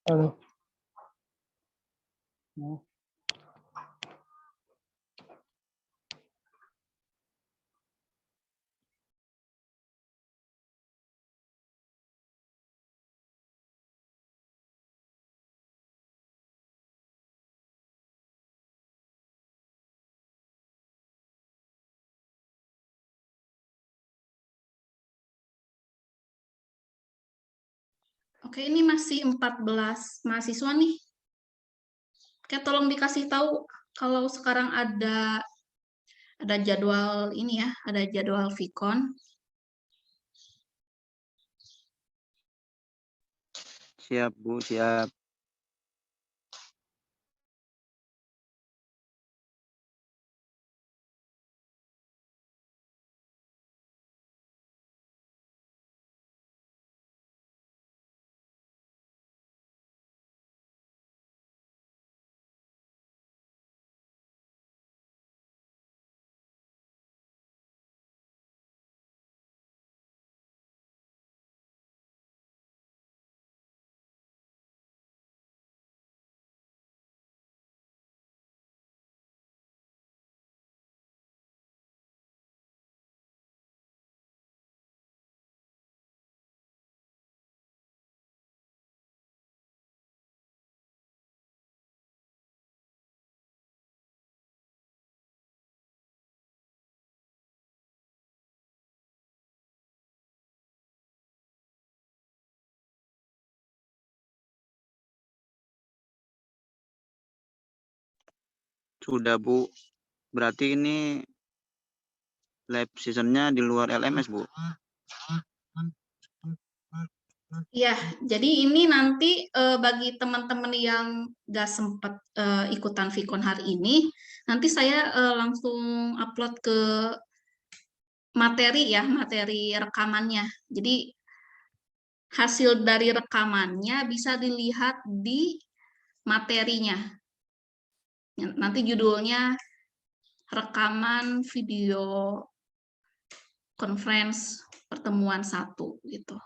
Halo. Oke, ini masih 14 mahasiswa nih. Oke, tolong dikasih tahu kalau sekarang ada jadwal ini ya, ada jadwal Vicon. Siap, Bu, siap. Sudah, Bu. Berarti ini live seasonnya di luar LMS, Bu. Ya, jadi ini nanti bagi teman-teman yang nggak sempat ikutan Vicon hari ini, nanti saya langsung upload ke materi ya, materi rekamannya. Jadi hasil dari rekamannya bisa dilihat di materinya. Nanti judulnya rekaman video conference pertemuan 1 gitu.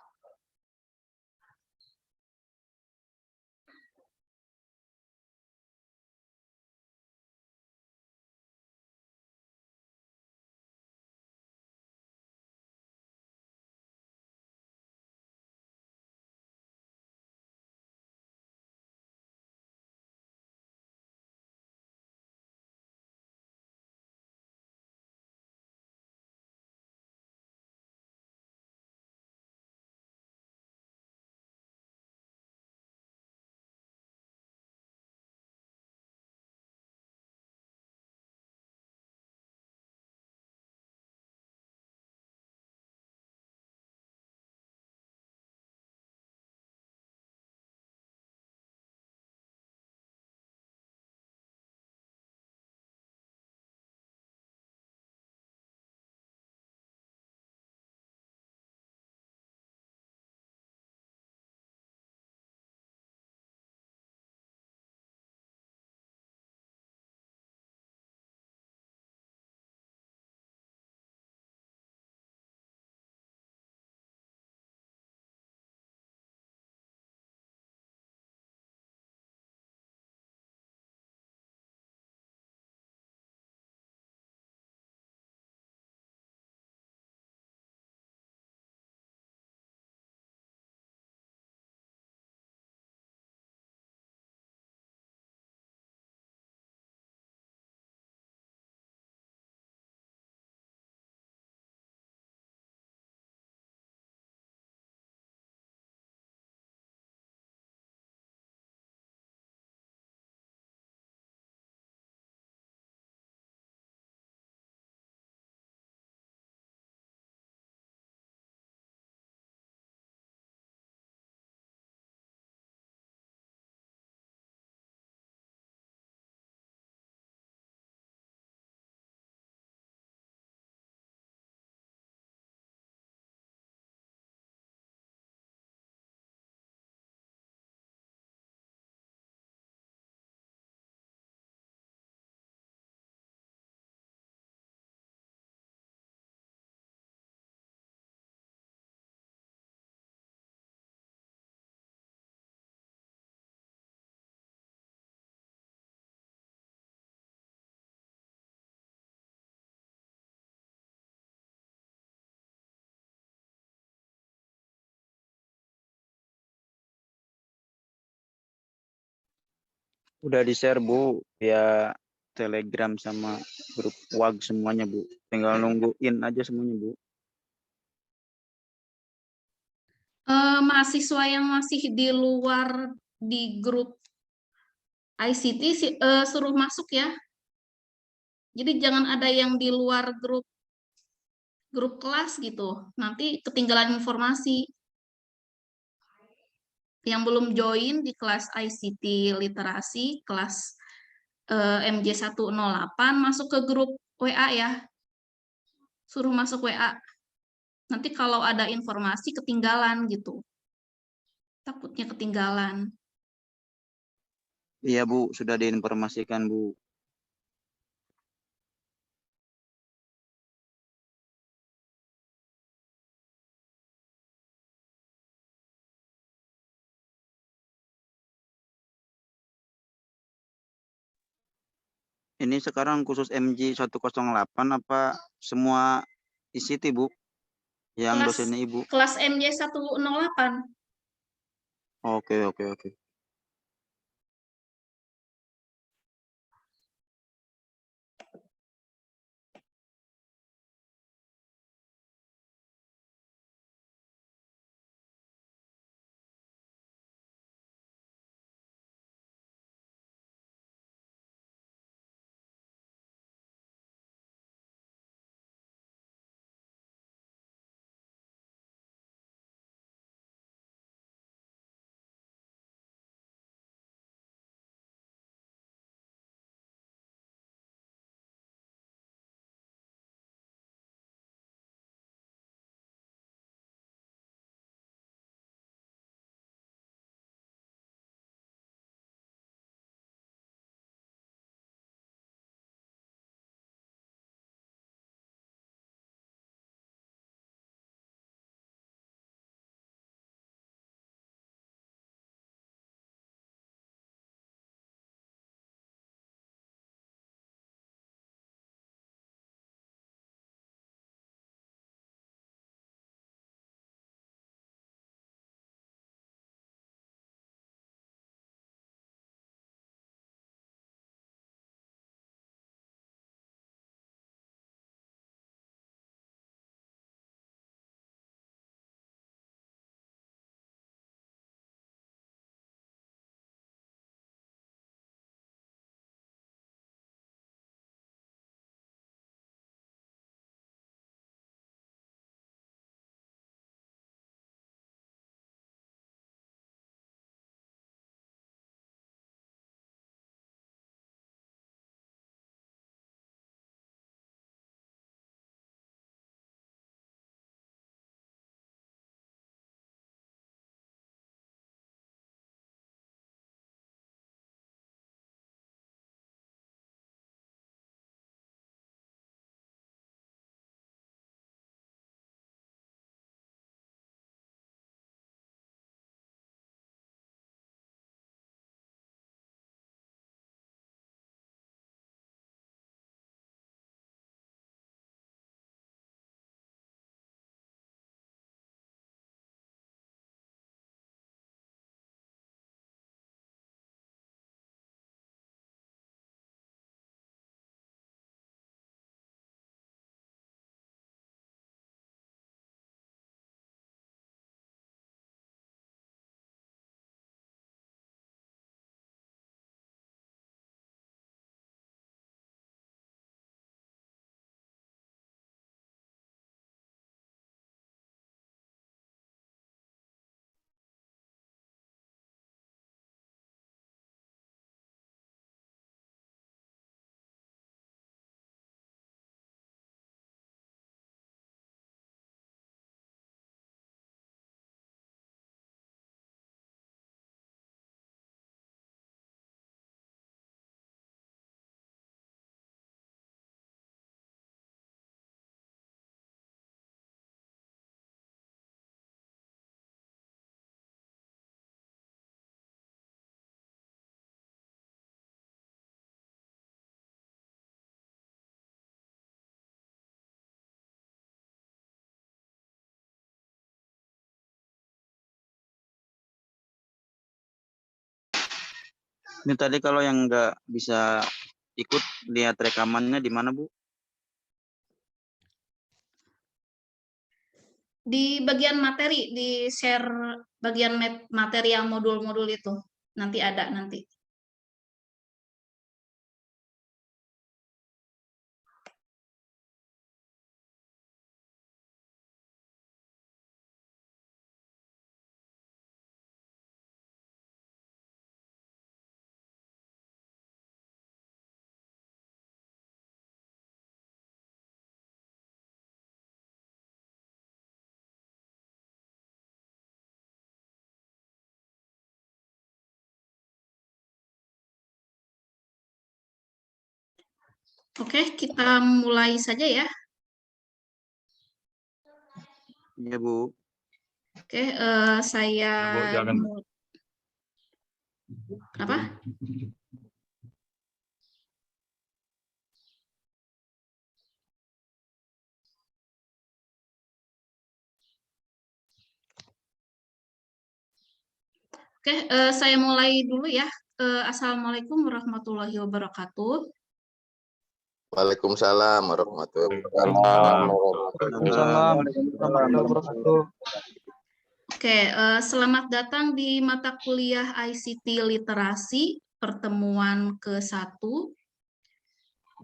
Udah di-share, Bu, via Telegram sama grup WhatsApp semuanya, Bu. Tinggal nungguin aja semuanya, Bu. Mahasiswa yang masih di luar di grup ICT suruh masuk ya. Jadi jangan ada yang di luar grup kelas gitu. Nanti ketinggalan informasi. Yang belum join di kelas ICT literasi, kelas MJ 108 masuk ke grup WA ya. Suruh masuk WA. Nanti kalau ada informasi ketinggalan gitu. Takutnya ketinggalan. Iya, Bu, sudah diinformasikan, Bu. Ini sekarang khusus MJ 108 apa semua ICT, Bu? Yang Kelas dosennya Ibu. kelas MJ 108. Oke, oke, oke. Ini tadi kalau yang nggak bisa ikut lihat rekamannya di mana, Bu? Di bagian materi, di share bagian materi yang modul-modul itu. Nanti ada nanti. Oke, kita mulai saja ya. Iya, Bu. Oke, saya apa? Oke, saya mulai dulu ya. Assalamualaikum warahmatullahi wabarakatuh. Waalaikumsalam warahmatullahi Waalaikumsalam warahmatullahi wabarakatuh. Oke, selamat datang di mata kuliah ICT Literasi pertemuan ke-1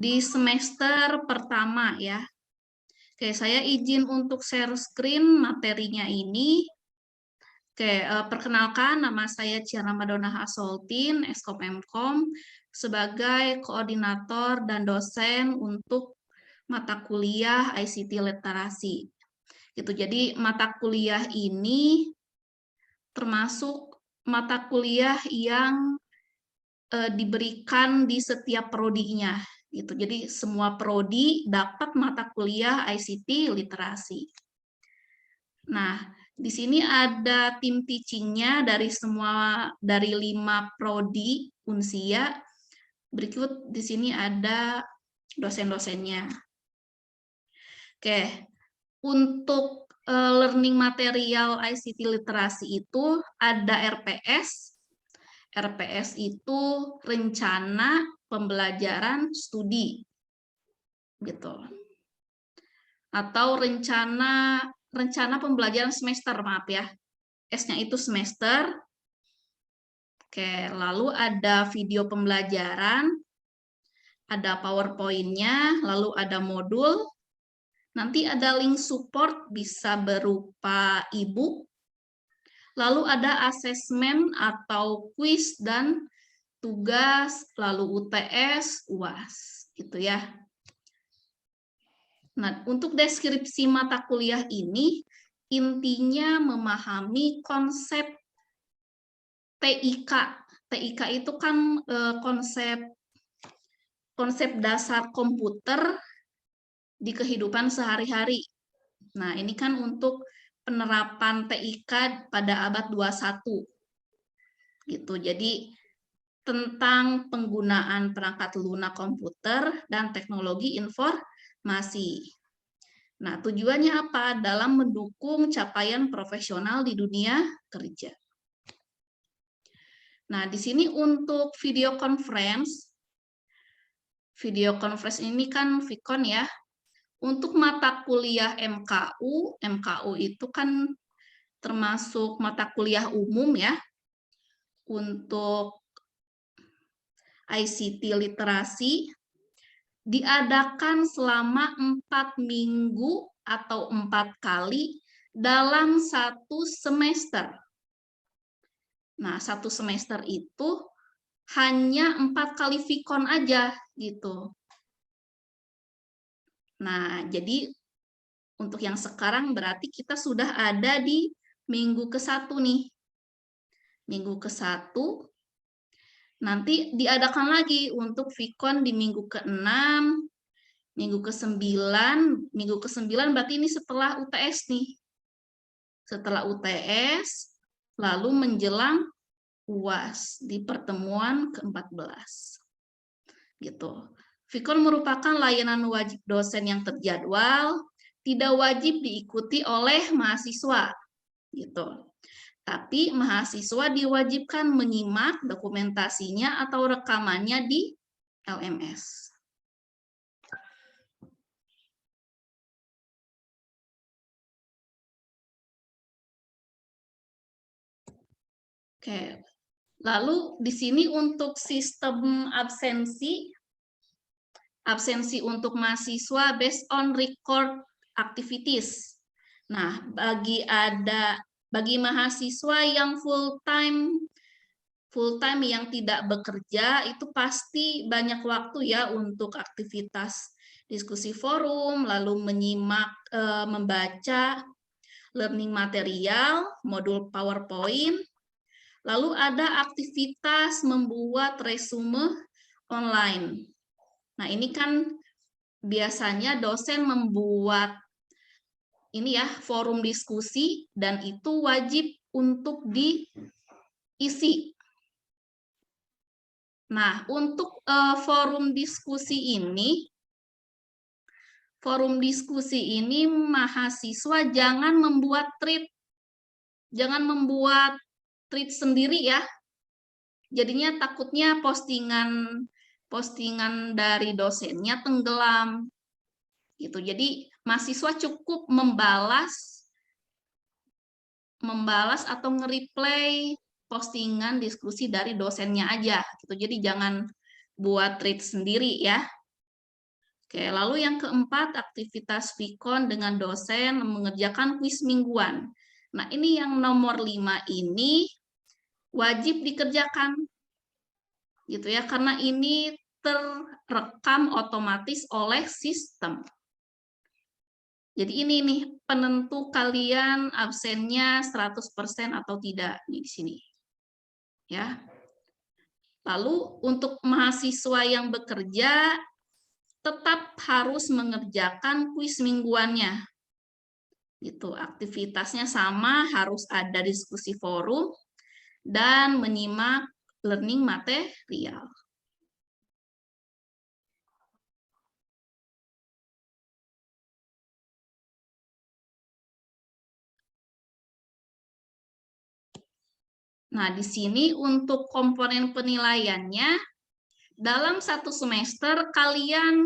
di semester pertama ya. Oke, saya izin untuk share screen materinya ini. Oke, perkenalkan nama saya Ciara Madonna Hasoltin, Eskom Mkom, sebagai koordinator dan dosen untuk mata kuliah ICT Literasi. Gitu. Jadi mata kuliah ini termasuk mata kuliah yang diberikan di setiap prodinya. Gitu. Jadi semua prodi dapat mata kuliah ICT Literasi. Nah, di sini ada tim teachingnya dari 5 prodi Unsia. Berikut di sini ada dosen-dosennya. Oke, untuk learning material ICT literasi itu ada RPS. RPS itu rencana pembelajaran studi, gitu. Atau rencana pembelajaran semester, maaf ya. S-nya itu semester. Oke, lalu ada video pembelajaran, ada PowerPoint-nya, lalu ada modul. Nanti ada link support bisa berupa e-book. Lalu ada asesmen atau quiz dan tugas, lalu UTS, UAS, gitu ya. Nah, untuk deskripsi mata kuliah ini, intinya memahami konsep TIK. TIK itu kan konsep dasar komputer di kehidupan sehari-hari. Nah, ini kan untuk penerapan TIK pada abad 21. Gitu. Jadi, tentang penggunaan perangkat lunak komputer dan teknologi informasi. Nah, tujuannya apa? Dalam mendukung capaian profesional di dunia kerja. Nah, di sini untuk video conference ini kan Vicon ya. Untuk mata kuliah MKU itu kan termasuk mata kuliah umum ya. Untuk ICT literasi diadakan selama 4 minggu atau 4 kali dalam 1 semester. Nah, 1 semester itu hanya 4 kali Vicon aja gitu. Nah, jadi untuk yang sekarang berarti kita sudah ada di minggu ke-1 nih. Minggu ke-1 nanti diadakan lagi untuk Vicon di minggu ke-6, minggu ke-9. Minggu ke-9 berarti ini setelah UTS nih. Setelah UTS, lalu menjelang UAS di pertemuan ke-14. Gitu. Vicon merupakan layanan wajib dosen yang terjadwal, tidak wajib diikuti oleh mahasiswa. Gitu. Tapi mahasiswa diwajibkan menyimak dokumentasinya atau rekamannya di LMS. Oke, lalu di sini untuk sistem absensi untuk mahasiswa based on record activities. Nah, bagi mahasiswa yang full time yang tidak bekerja itu pasti banyak waktu ya untuk aktivitas diskusi forum, lalu menyimak, membaca learning material, modul PowerPoint, lalu ada aktivitas membuat resume online. Nah, ini kan biasanya dosen membuat ini ya, forum diskusi dan itu wajib untuk diisi. Nah, untuk forum diskusi mahasiswa jangan membuat tweet sendiri ya. Jadinya takutnya postingan dari dosennya tenggelam gitu. Jadi mahasiswa cukup membalas atau nge-replay postingan diskusi dari dosennya aja gitu. Jadi jangan buat tweet sendiri ya. Oke, lalu yang keempat, aktivitas Vkon dengan dosen mengerjakan kuis mingguan. Nah, ini yang nomor 5 ini wajib dikerjakan gitu ya, karena ini terekam otomatis oleh sistem. Jadi ini nih penentu kalian absennya 100% atau tidak nih di sini. Ya. Lalu untuk mahasiswa yang bekerja tetap harus mengerjakan kuis mingguannya. Gitu, aktivitasnya sama, harus ada diskusi forum dan menyimak learning material. Nah, di sini untuk komponen penilaiannya, dalam satu semester kalian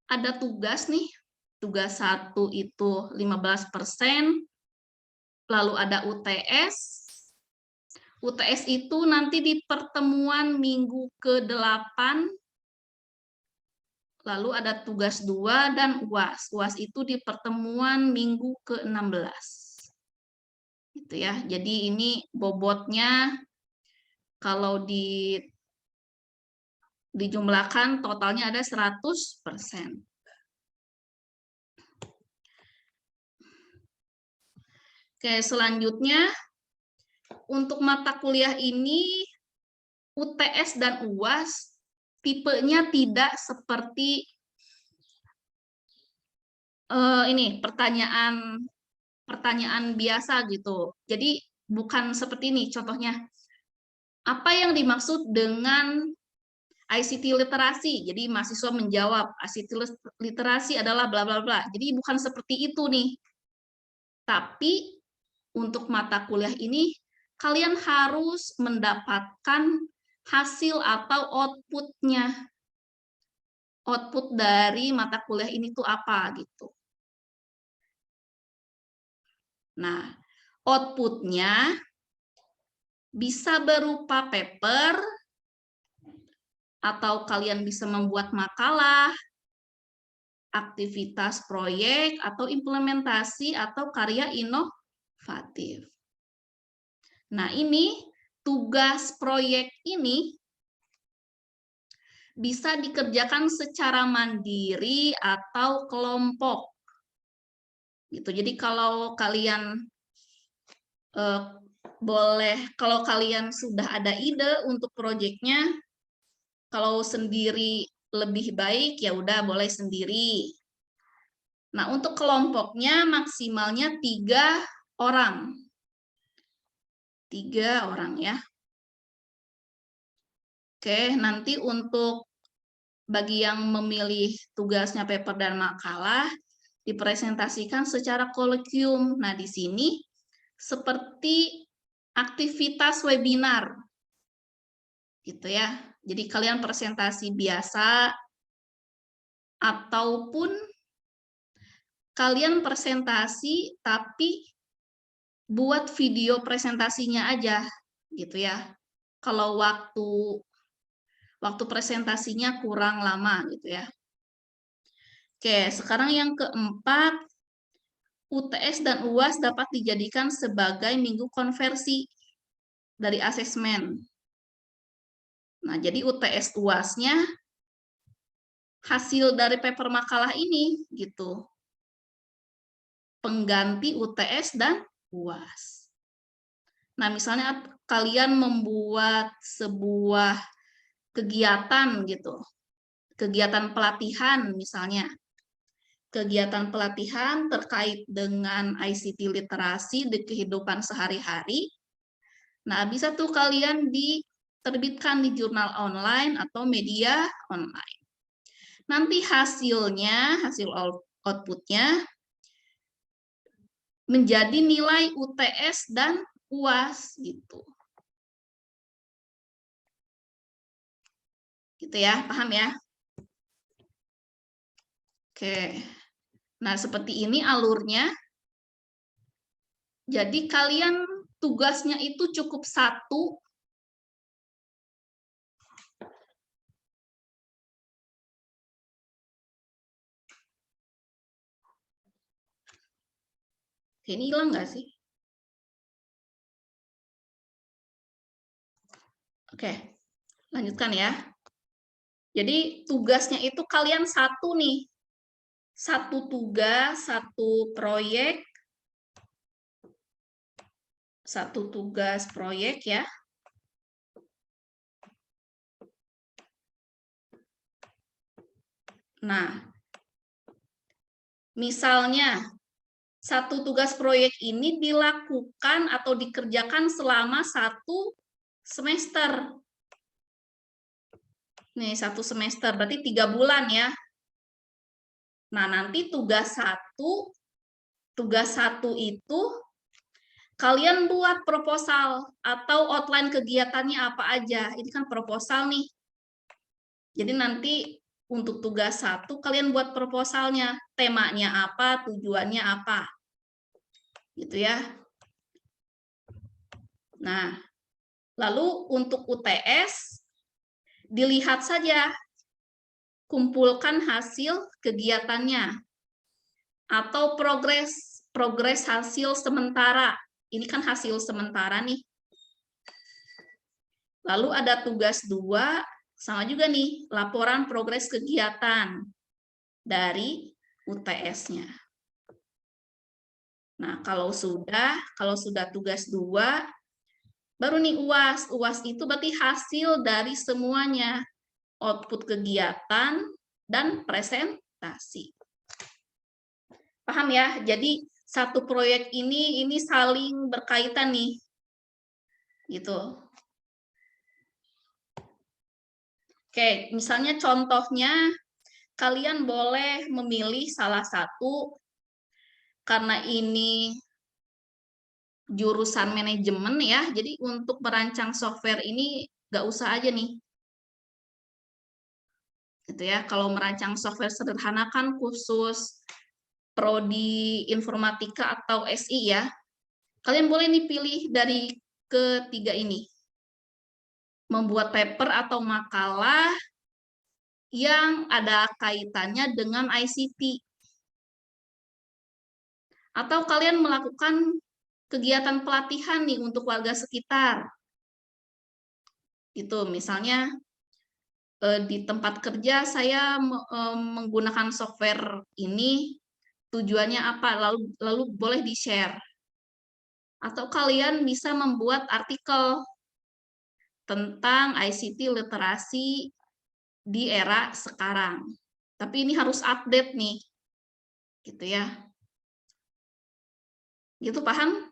ada tugas nih, tugas 1 itu 15%, lalu ada UTS. UTS itu nanti di pertemuan minggu ke-8, lalu ada tugas 2 dan UAS. UAS itu di pertemuan minggu ke-16. Gitu ya. Jadi ini bobotnya kalau dijumlahkan totalnya ada 100%. Oke, selanjutnya untuk mata kuliah ini UTS dan UAS tipenya tidak seperti ini pertanyaan biasa gitu. Jadi bukan seperti ini contohnya. Apa yang dimaksud dengan ICT literasi? Jadi mahasiswa menjawab ICT literasi adalah bla bla bla. Jadi bukan seperti itu nih. Tapi untuk mata kuliah ini kalian harus mendapatkan hasil atau outputnya. Output dari mata kuliah ini tuh apa gitu. Nah, outputnya bisa berupa paper, atau kalian bisa membuat makalah, aktivitas proyek, atau implementasi, atau karya inovatif. Nah, ini tugas proyek ini bisa dikerjakan secara mandiri atau kelompok. Gitu. Jadi kalau kalian kalau kalian sudah ada ide untuk proyeknya, kalau sendiri lebih baik ya udah boleh sendiri. Nah, untuk kelompoknya maksimalnya 3 orang. 3 orang ya. Oke, nanti untuk bagi yang memilih tugasnya paper dan makalah dipresentasikan secara kolegium. Nah, di sini seperti aktivitas webinar. Gitu ya. Jadi kalian presentasi biasa ataupun kalian presentasi tapi buat video presentasinya aja gitu ya. Kalau waktu presentasinya kurang lama gitu ya. Oke, sekarang yang keempat, UTS dan UAS dapat dijadikan sebagai minggu konversi dari asesmen. Nah, jadi UTS UAS-nya hasil dari paper makalah ini gitu. Pengganti UTS dan UAS. Nah, misalnya kalian membuat sebuah kegiatan gitu. Kegiatan pelatihan misalnya. Kegiatan pelatihan terkait dengan ICT literasi di kehidupan sehari-hari. Nah, bisa tuh kalian diterbitkan di jurnal online atau media online. Nanti hasilnya, hasil outputnya menjadi nilai UTS dan UAS gitu. Gitu ya, paham ya? Oke. Nah, seperti ini alurnya. Jadi kalian tugasnya itu cukup satu. Ini hilang nggak sih? Oke, lanjutkan ya. Jadi tugasnya itu kalian satu nih. Satu tugas, satu proyek. Satu tugas proyek ya. Nah, misalnya satu tugas proyek ini dilakukan atau dikerjakan selama 1 semester. Nih, 1 semester, berarti 3 bulan ya. Nah, nanti tugas satu itu kalian buat proposal atau outline kegiatannya apa aja. Ini kan proposal nih. Jadi nanti untuk tugas 1 kalian buat proposalnya, temanya apa, tujuannya apa. Gitu ya. Nah, lalu untuk UTS dilihat saja, kumpulkan hasil kegiatannya atau progres hasil sementara. Ini kan hasil sementara nih. Lalu ada tugas 2, sama juga nih, laporan progres kegiatan dari UTS-nya. Nah, kalau sudah tugas 2, baru nih UAS. UAS itu berarti hasil dari semuanya, output kegiatan dan presentasi. Paham ya? Jadi satu proyek ini saling berkaitan nih. Gitu. Oke, misalnya contohnya kalian boleh memilih salah satu karena ini jurusan manajemen ya. Jadi untuk merancang software ini nggak usah aja nih. Gitu ya. Kalau merancang software sederhana kan khusus prodi informatika atau SI ya. Kalian boleh nih pilih dari ketiga ini. Membuat paper atau makalah yang ada kaitannya dengan ICT. Atau kalian melakukan kegiatan pelatihan nih untuk warga sekitar. Gitu, misalnya di tempat kerja saya menggunakan software ini, tujuannya apa, lalu boleh di-share. Atau kalian bisa membuat artikel tentang ICT literasi di era sekarang. Tapi ini harus update nih. Gitu ya. Gitu, paham?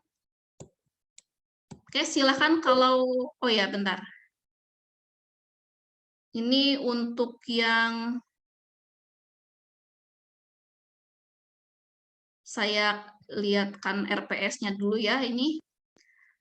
Oke, silakan kalau, oh ya bentar. Ini untuk yang saya lihatkan RPS-nya dulu ya, ini.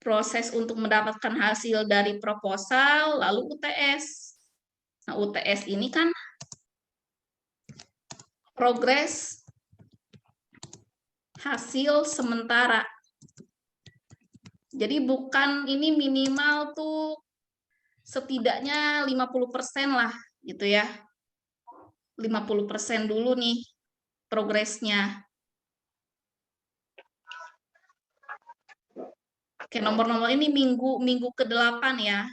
proses untuk mendapatkan hasil dari proposal, lalu UTS. Nah, UTS ini kan progres hasil sementara. Jadi bukan ini minimal tuh setidaknya 50% lah gitu ya. 50% dulu nih progresnya. Oke, nomor-nomor ini minggu ke-8 ya.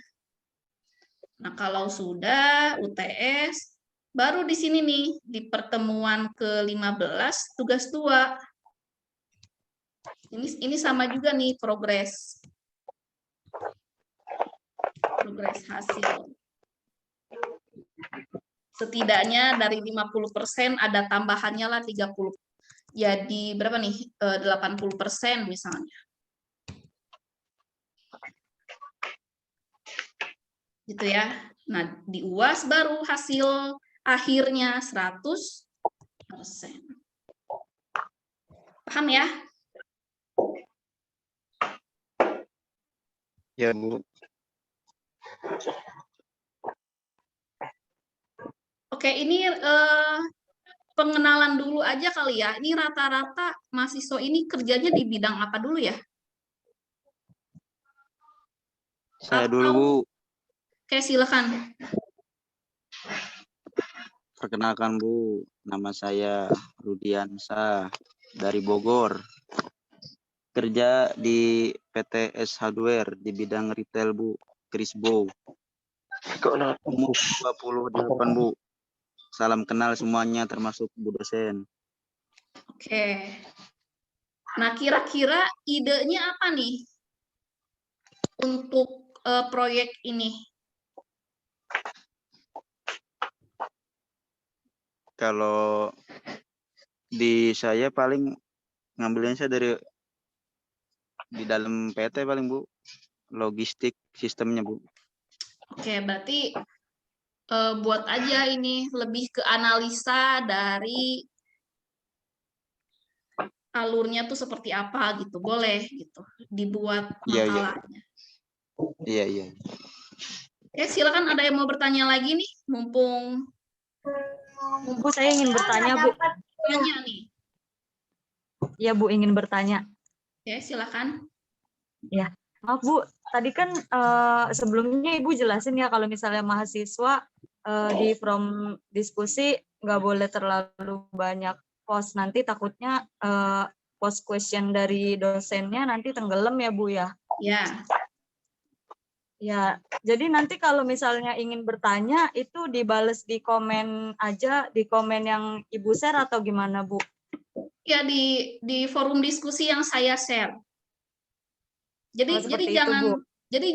Nah, kalau sudah UTS, baru di sini nih, di pertemuan ke-15, tugas 2. Ini sama juga nih progres hasil. Setidaknya dari 50% ada tambahannya lah 30. Jadi berapa nih? 80% misalnya. Gitu ya. Nah, di UAS baru hasil akhirnya 100%. Paham ya? Ya, Bu. Oke, ini pengenalan dulu aja kali ya. Ini rata-rata mahasiswa ini kerjanya di bidang apa dulu ya? Saya dulu, Bu. Oke, silakan. Perkenalkan, Bu. Nama saya Rudiansa dari Bogor. Kerja di PT S Hardware di bidang retail, Bu. Krisbo. Umur 28, Bu. Salam kenal semuanya termasuk Bu dosen. Oke. Nah, kira-kira idenya apa nih untuk proyek ini? Kalau di saya paling ngambilnya saya dari di dalam PT paling, Bu. Logistik sistemnya, Bu. Oke, berarti buat aja ini lebih ke analisa dari alurnya tuh seperti apa gitu, boleh gitu dibuat Iya, iya. makalahnya. Iya, iya. Oke, silakan ada yang mau bertanya lagi nih, mumpung Bu, saya ingin bertanya, Bu. tanya nih. Ya, Bu, ingin bertanya. Oke, silakan. Ya, maaf Bu, tadi kan sebelumnya Ibu jelasin ya kalau misalnya mahasiswa di from diskusi nggak boleh terlalu banyak post, nanti takutnya post question dari dosennya nanti tenggelam ya Bu ya. Ya. Ya, jadi nanti kalau misalnya ingin bertanya itu dibales di komen aja, di komen yang Ibu share atau gimana Bu? Ya, di forum diskusi yang saya share. Jadi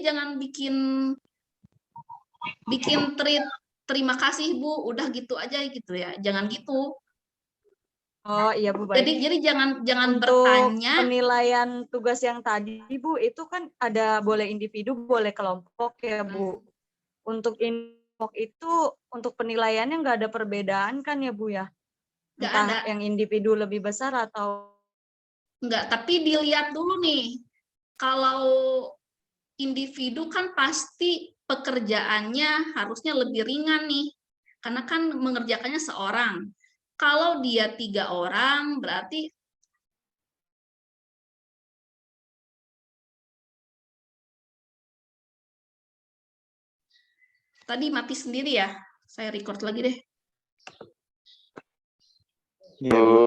jangan bikin tweet terima kasih Bu, udah gitu aja gitu ya. Jangan gitu. Oh iya Bu, baik. Jadi jangan Untuk bertanya. penilaian tugas yang tadi Bu, itu kan ada boleh individu, boleh kelompok ya Bu. Untuk kelompok itu untuk penilaiannya nggak ada perbedaan kan ya Bu ya? Nggak Entah ada. yang individu lebih besar atau Enggak, tapi dilihat dulu nih. Kalau individu kan pasti pekerjaannya harusnya lebih ringan nih. Karena kan mengerjakannya seorang. Kalau dia 3 orang, berarti tadi mati sendiri ya. Saya record lagi deh.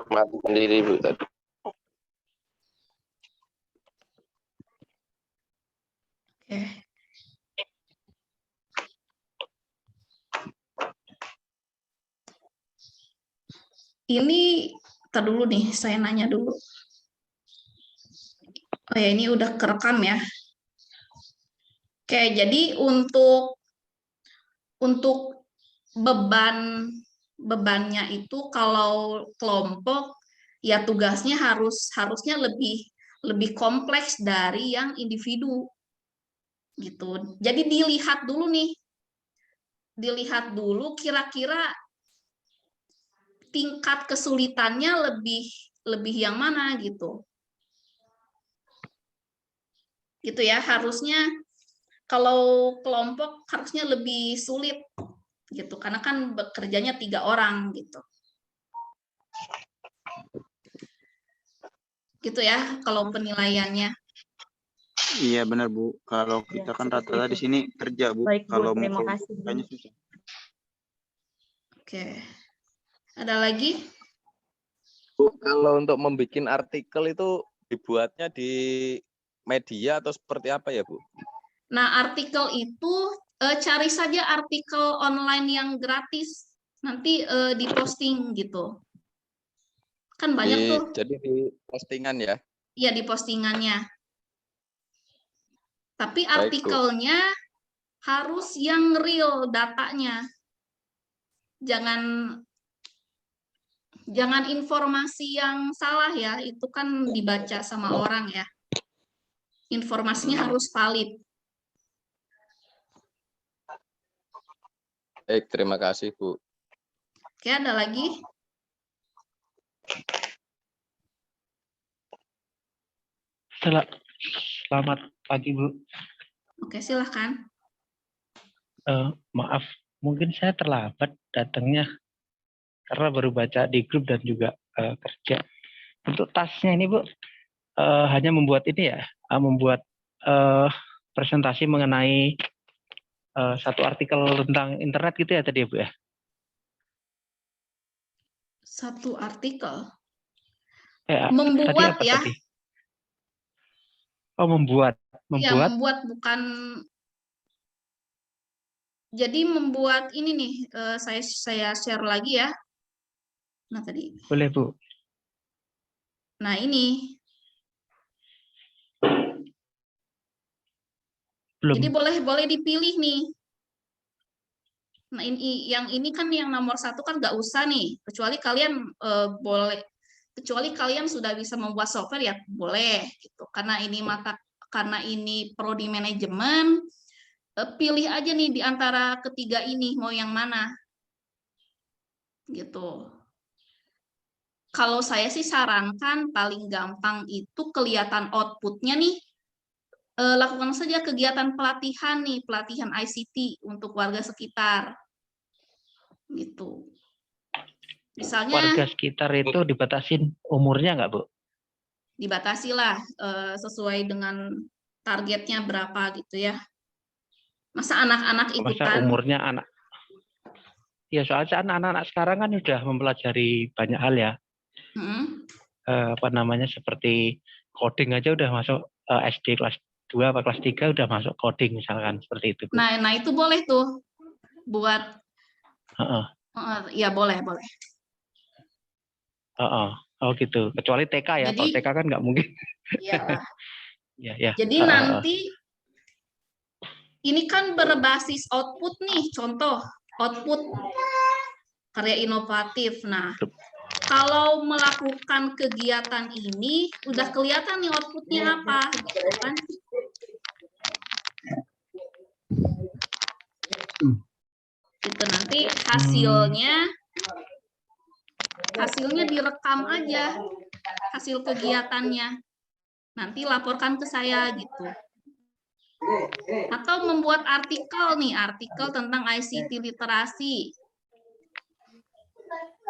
Mati sendiri Bu tadi. Oke. Ini, tar dulu nih, saya nanya dulu. Oh ya, ini udah kerekam ya. Oke, jadi untuk bebannya itu kalau kelompok ya tugasnya harusnya lebih kompleks dari yang individu gitu. Jadi dilihat dulu kira-kira tingkat kesulitannya lebih yang mana gitu. gitu ya. Harusnya kalau kelompok harusnya lebih sulit gitu, karena kan bekerjanya 3 orang gitu. Gitu ya kalau penilaiannya. Iya benar Bu. Kalau Ya, kita kan seperti rata-rata di itu. sini kerja Bu. Baik, Bu. Kalau mau Terima kelompok kasih, Bu. kayaknya susah. Oke. Ada lagi? Bu, kalau untuk membuat artikel itu dibuatnya di media atau seperti apa ya, Bu? Nah, artikel itu cari saja artikel online yang gratis. Nanti diposting gitu. Kan banyak tuh. Jadi di postingan ya? Iya, di postingannya. Tapi Baik, Bu. artikelnya harus yang real datanya. Jangan informasi yang salah ya, itu kan dibaca sama orang ya. Informasinya harus valid. Baik, terima kasih, Bu. Oke, ada lagi? Selamat pagi, Bu. Oke, silahkan. Maaf, mungkin saya terlambat datangnya karena baru baca di grup dan juga kerja. Untuk tasnya ini, Bu, hanya membuat ini ya, membuat presentasi mengenai satu artikel tentang internet gitu ya tadi ya, Bu ya? Satu artikel. Tadi Membuat apa ya. tadi? Oh, membuat. Ya, membuat bukan. Jadi membuat ini nih, saya share lagi ya. Nah tadi. Boleh, Bu. Nah ini. Belum. Jadi boleh dipilih nih. Nah yang ini kan yang nomor 1 kan nggak usah nih, kecuali kalian kecuali kalian sudah bisa membuat software ya boleh gitu. Karena ini prodi manajemen, pilih aja nih di antara ketiga ini mau yang mana gitu. Kalau saya sih sarankan paling gampang itu kelihatan outputnya nih, lakukan saja kegiatan pelatihan nih, pelatihan ICT untuk warga sekitar gitu. Misalnya Warga sekitar itu dibatasin umurnya nggak, Bu? dibatasi lah sesuai dengan targetnya berapa gitu ya. Masa anak-anak Masa ikutan? umurnya anak? Ya soalnya anak-anak sekarang kan sudah mempelajari banyak hal ya. Apa namanya seperti coding aja udah masuk SD kelas 2 atau kelas 3 udah masuk coding misalkan seperti itu. Bu. Nah itu boleh tuh buat ya boleh. Oh gitu. Kecuali TK ya. Jadi, kalau TK kan nggak mungkin. Iyalah. Ya. Jadi nanti ini kan berbasis output nih, contoh output karya inovatif. Nah, kalau melakukan kegiatan ini udah kelihatan nih outputnya apa, gitu kan? Itu nanti hasilnya direkam aja, hasil kegiatannya. Nanti laporkan ke saya gitu. Atau membuat artikel nih, artikel tentang ICT literasi.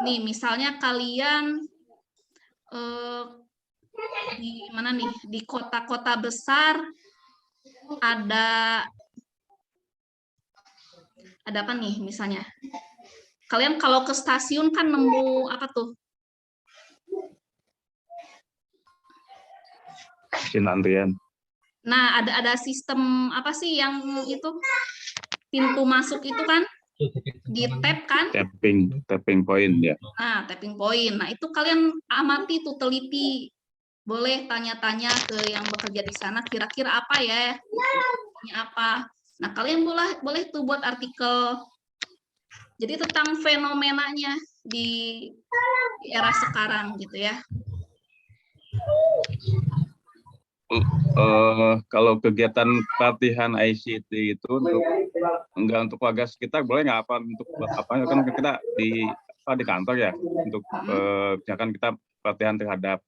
Nih, misalnya kalian di mana nih? Di kota-kota besar ada apa nih misalnya? Kalian kalau ke stasiun kan nemu apa tuh? Mesin antrian. Nah, ada sistem apa sih yang itu pintu masuk itu kan di tap kan? Tapping point ya. Nah, tapping point. Nah, itu kalian amati tuh, teliti. Boleh tanya-tanya ke yang bekerja di sana kira-kira apa ya? Apa? Nah, kalian boleh tuh buat artikel. Jadi tentang fenomenanya di era sekarang gitu ya. Kalau kegiatan pelatihan ICT itu untuk warga sekitar boleh nggak untuk apa kan kita di kantor ya untuk misalkan kita pelatihan terhadap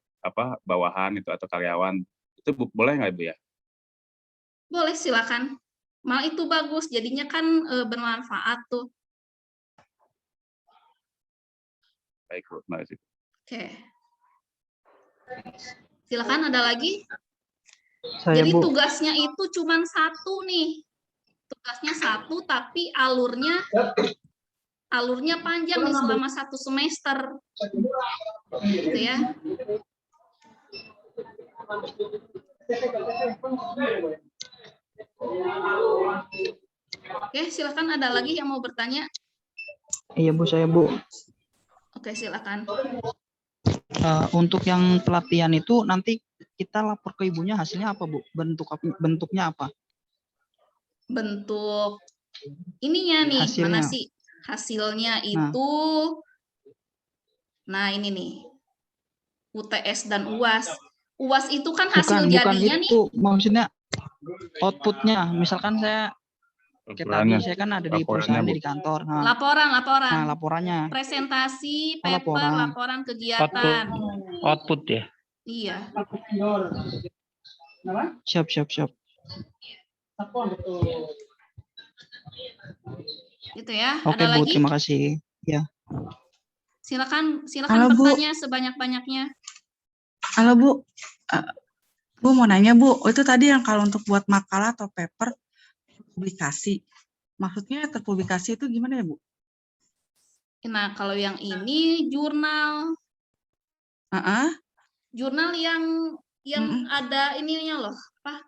bawahan itu atau karyawan itu boleh nggak Bu ya? Boleh, silakan. Malah itu bagus, jadinya kan bermanfaat tuh. Baik, Bu. Terima kasih. Oke. Silakan, ada lagi? Saya Jadi Bu, tugasnya itu cuma satu nih. Tugasnya satu, tapi alurnya panjang nih selama 1 semester. Gitu ya. Oke, silakan, ada lagi yang mau bertanya? Iya Bu, saya Bu. Oke, silakan. Untuk yang pelatihan itu nanti kita lapor ke ibunya hasilnya apa Bu? Bentuknya apa? Bentuk ininya nih, mana Hasilnya. sih? Hasilnya itu, nah ini nih, UTS dan UAS. UAS itu kan hasil Bukan jadinya nih. itu maksudnya outputnya. Misalkan saya kayak tadi saya kan ada di perusahaan Bu. di kantor. Nah, Laporan. laporannya. Presentasi, Oh, paper, laporan. laporan kegiatan. output ya. Iya. Siap. Gitu ya. Oke Ada Bu, lagi? terima kasih. Ya. Silakan Halo, Bu. bertanya sebanyak-banyaknya. Halo Bu, Bu mau nanya Bu, itu tadi yang kalau untuk buat makalah atau paper publikasi, maksudnya terpublikasi itu gimana ya Bu? Nah, kalau yang ini jurnal jurnal yang ada ininya loh, apa?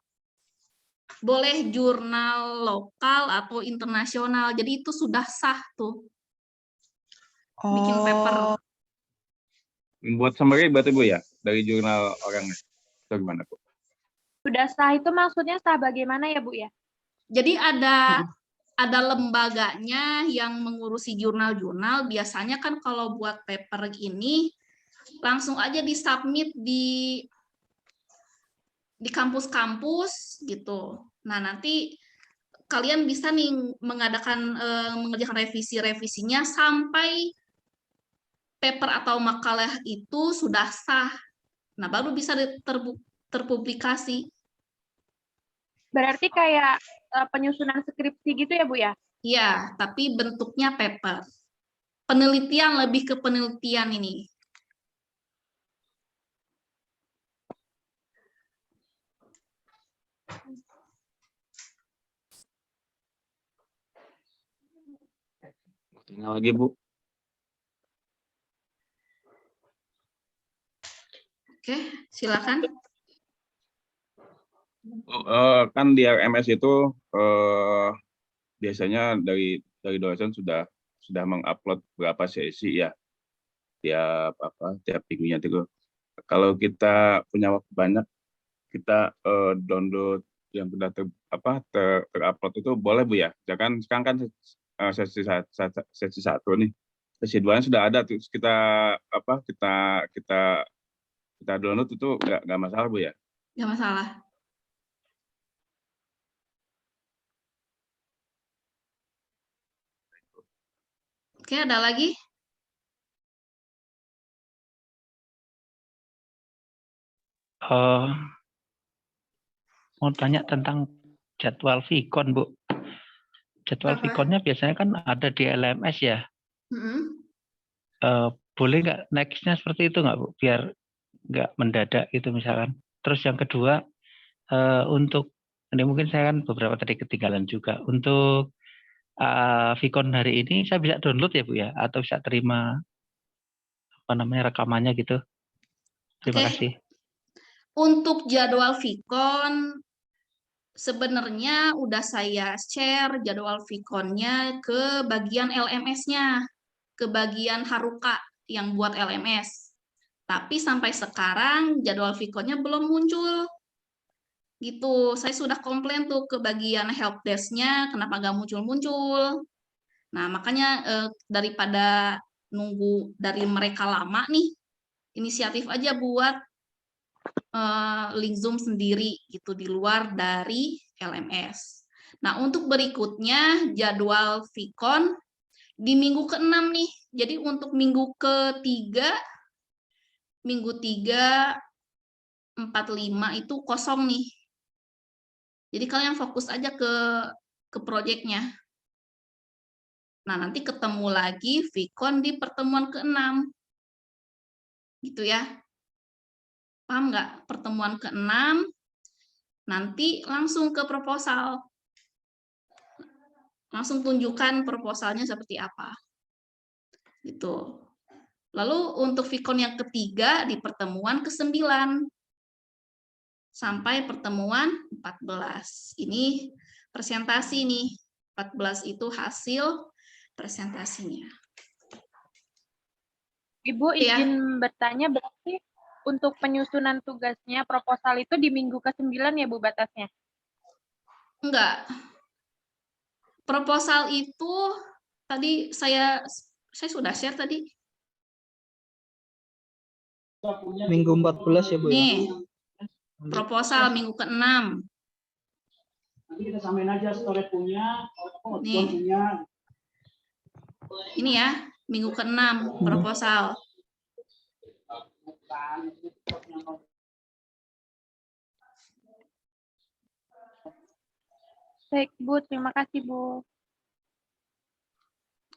Boleh jurnal lokal atau internasional. Jadi itu sudah sah tuh. Bikin paper. Membuat summary berarti Bu ya, dari jurnal orangnya. Itu gimana Bu? Sudah sah itu maksudnya sah bagaimana ya Bu ya? Jadi ada lembaganya yang mengurusi jurnal-jurnal. Biasanya kan kalau buat paper ini langsung aja disubmit di kampus-kampus gitu. Nah, nanti kalian bisa nih mengerjakan revisi-revisinya sampai paper atau makalah itu sudah sah. Nah, baru bisa terpublikasi. Berarti kayak penyusunan skripsi gitu ya Bu ya? Iya, tapi bentuknya paper. Penelitian, lebih ke penelitian ini. Tinggal lagi Bu. Oke, silakan. Kan di RMS itu biasanya dari dosen sudah mengupload berapa sesi ya tiap minggunya itu. Kalau kita punya waktu banyak, kita download yang sudah terupload itu boleh Bu ya. Jangan sekarang kan sesi 1 nih, sesi 2 sudah ada, terus kita download itu nggak masalah Bu ya? Nggak masalah. Oke, ada lagi? Mau tanya tentang jadwal Vicon, Bu. Jadwal Apa? Viconnya biasanya kan ada di LMS ya. Boleh nggak nextnya seperti itu nggak Bu? Biar nggak mendadak gitu misalkan. Terus yang kedua, untuk ini mungkin saya kan beberapa tadi ketinggalan juga. Untuk Vicon hari ini saya bisa download ya Bu ya, atau bisa terima rekamannya gitu. Terima kasih. Untuk jadwal Vicon sebenarnya udah saya share jadwal Viconnya ke bagian LMS-nya, ke bagian Haruka yang buat LMS. Tapi sampai sekarang jadwal Viconnya belum muncul. Gitu, saya sudah komplain tuh ke bagian helpdesk-nya, kenapa nggak muncul-muncul. Nah, makanya daripada nunggu dari mereka lama nih, inisiatif aja buat link Zoom sendiri gitu di luar dari LMS. Nah, untuk berikutnya jadwal Vicon di minggu ke-6 nih. Jadi untuk minggu ke-3, minggu 3, 4, 5 itu kosong nih. Jadi kalian fokus aja ke proyeknya. Nah, nanti ketemu lagi Vicon di pertemuan ke-6. Gitu ya. Paham nggak? Pertemuan ke-6, nanti langsung ke proposal. Langsung tunjukkan proposalnya seperti apa. Gitu. Lalu untuk Vicon yang ketiga di pertemuan ke-9 sampai pertemuan 14. Ini presentasi nih. 14 itu hasil presentasinya. Ibu Ya. izin bertanya, berarti untuk penyusunan tugasnya proposal itu di minggu ke-9 ya Bu batasnya? Enggak. Proposal itu tadi saya sudah share tadi. Minggu 14 ya Bu ya. Nih, proposal minggu ke-6. Nanti kita samain aja story punya, Nih. punya. Ini ya, minggu ke-6 proposal. Baik Bu, terima kasih Bu.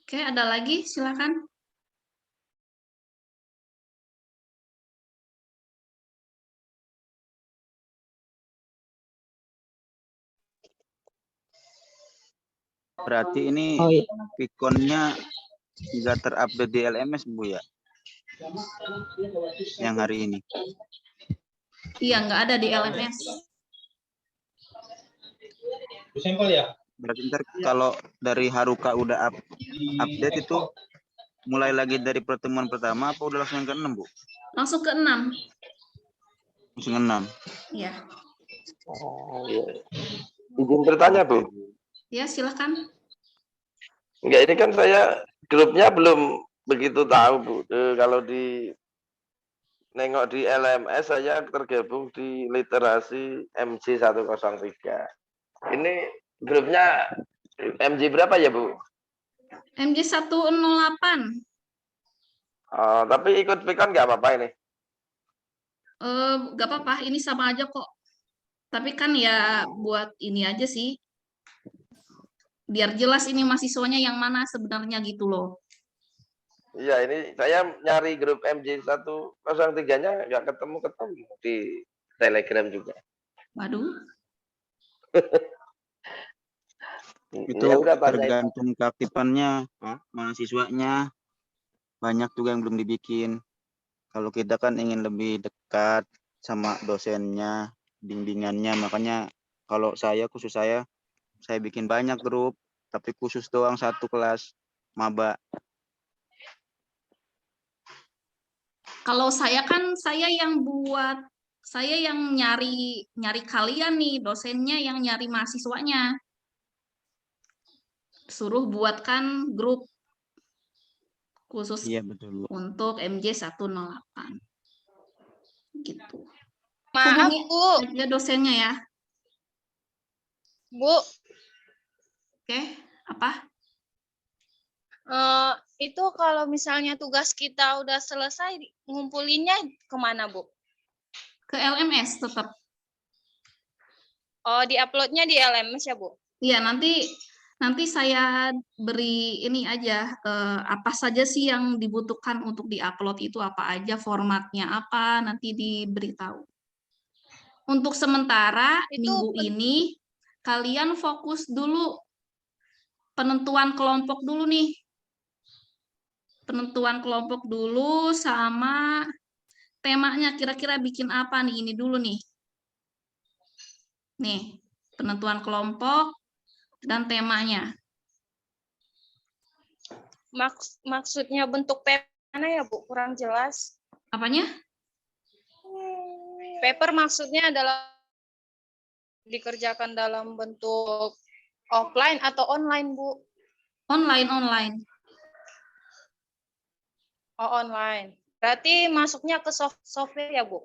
Oke, ada lagi? Silakan. Berarti ini Oh iya. Vicon-nya nggak terupdate di LMS Bu ya? Yang hari ini. Iya, nggak ada di LMS. Sampel ya? Berarti ntar kalau dari Haruka udah update itu mulai lagi dari pertemuan pertama apa udah langsung ke-6 Bu? Langsung ke-6. Langsung 6. Iya. Oh, iya. Izin bertanya, Bu. Ya, silakan. Enggak, ini kan saya grupnya belum begitu tahu, Bu. Kalau di nengok di LMS saya tergabung di literasi MJ 103. Ini grupnya MJ berapa ya, Bu? MJ 108. Tapi ikut Vicon nggak apa-apa ini? Nggak apa-apa, ini sama aja kok. Tapi kan ya buat ini aja sih. Biar jelas ini mahasiswanya yang mana sebenarnya gitu loh. Iya, ini saya nyari grup MJ 103-nya nggak ketemu-ketemu di Telegram juga. Waduh. Itu Ya udah, tanyain. tergantung keaktifannya mahasiswanya. Banyak juga yang belum dibikin. Kalau kita kan ingin lebih dekat sama dosennya, bimbingannya, makanya kalau khusus saya bikin banyak grup, tapi khusus doang satu kelas maba. Kalau saya kan saya yang nyari kalian nih, dosennya yang nyari mahasiswanya. Suruh buatkan grup khusus Iya betul. untuk MJ 108. Gitu. Maaf, Hubungi Bu. aja dosennya ya. Bu, Oke, apa? itu kalau misalnya tugas kita udah selesai, ngumpulinnya kemana, Bu? Ke LMS tetap. Oh, di-uploadnya di LMS ya, Bu? Iya, nanti saya beri ini aja, apa saja sih yang dibutuhkan untuk diupload itu apa aja, formatnya apa, nanti diberitahu. Untuk sementara minggu ini kalian fokus dulu penentuan kelompok dulu nih. Penentuan kelompok dulu sama temanya kira-kira bikin apa nih, ini dulu nih. Nih, penentuan kelompok dan temanya. Maksudnya bentuk paper mana ya, Bu? Kurang jelas. Apanya? Paper maksudnya adalah dikerjakan dalam bentuk offline atau online, Bu? Online. Oh, online. Berarti masuknya ke software ya, Bu?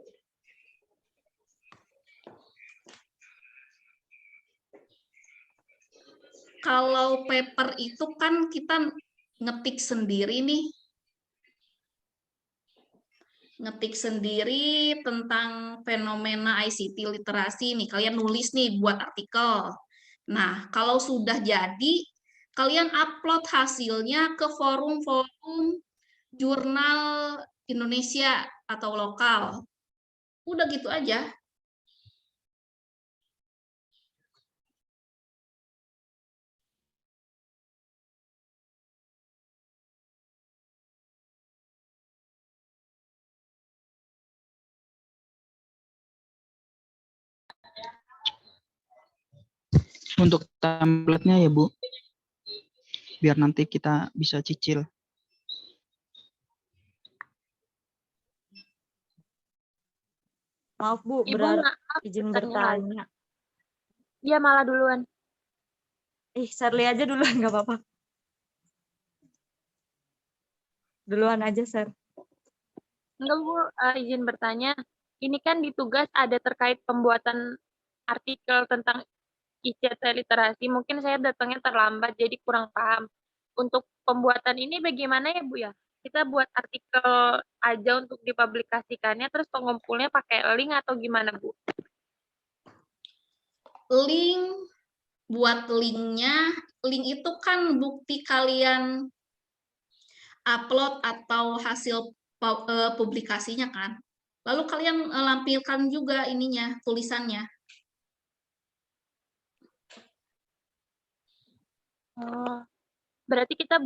Kalau paper itu kan kita ngetik sendiri nih. ngetik sendiri tentang fenomena ICT literasi nih, kalian nulis nih buat artikel. Nah, kalau sudah jadi, kalian upload hasilnya ke forum-forum jurnal Indonesia atau lokal. Udah gitu aja. Untuk template-nya ya Bu, biar nanti kita bisa cicil. Maaf Bu, Ibu maaf, izin bertanya lagi. bertanya. Iya malah duluan. Shirley aja duluan, nggak apa-apa. Duluan aja, Sir. Enggak Bu, izin bertanya. Ini kan di tugas ada terkait pembuatan artikel tentang ICT literasi. Mungkin saya datangnya terlambat, jadi kurang paham. Untuk pembuatan ini bagaimana ya Bu ya? Kita buat artikel aja untuk dipublikasikannya, terus pengumpulnya pakai link atau gimana Bu? Link, buat linknya, link itu kan bukti kalian upload atau hasil publikasinya kan. Lalu kalian lampirkan juga ininya, tulisannya. Oh, berarti kita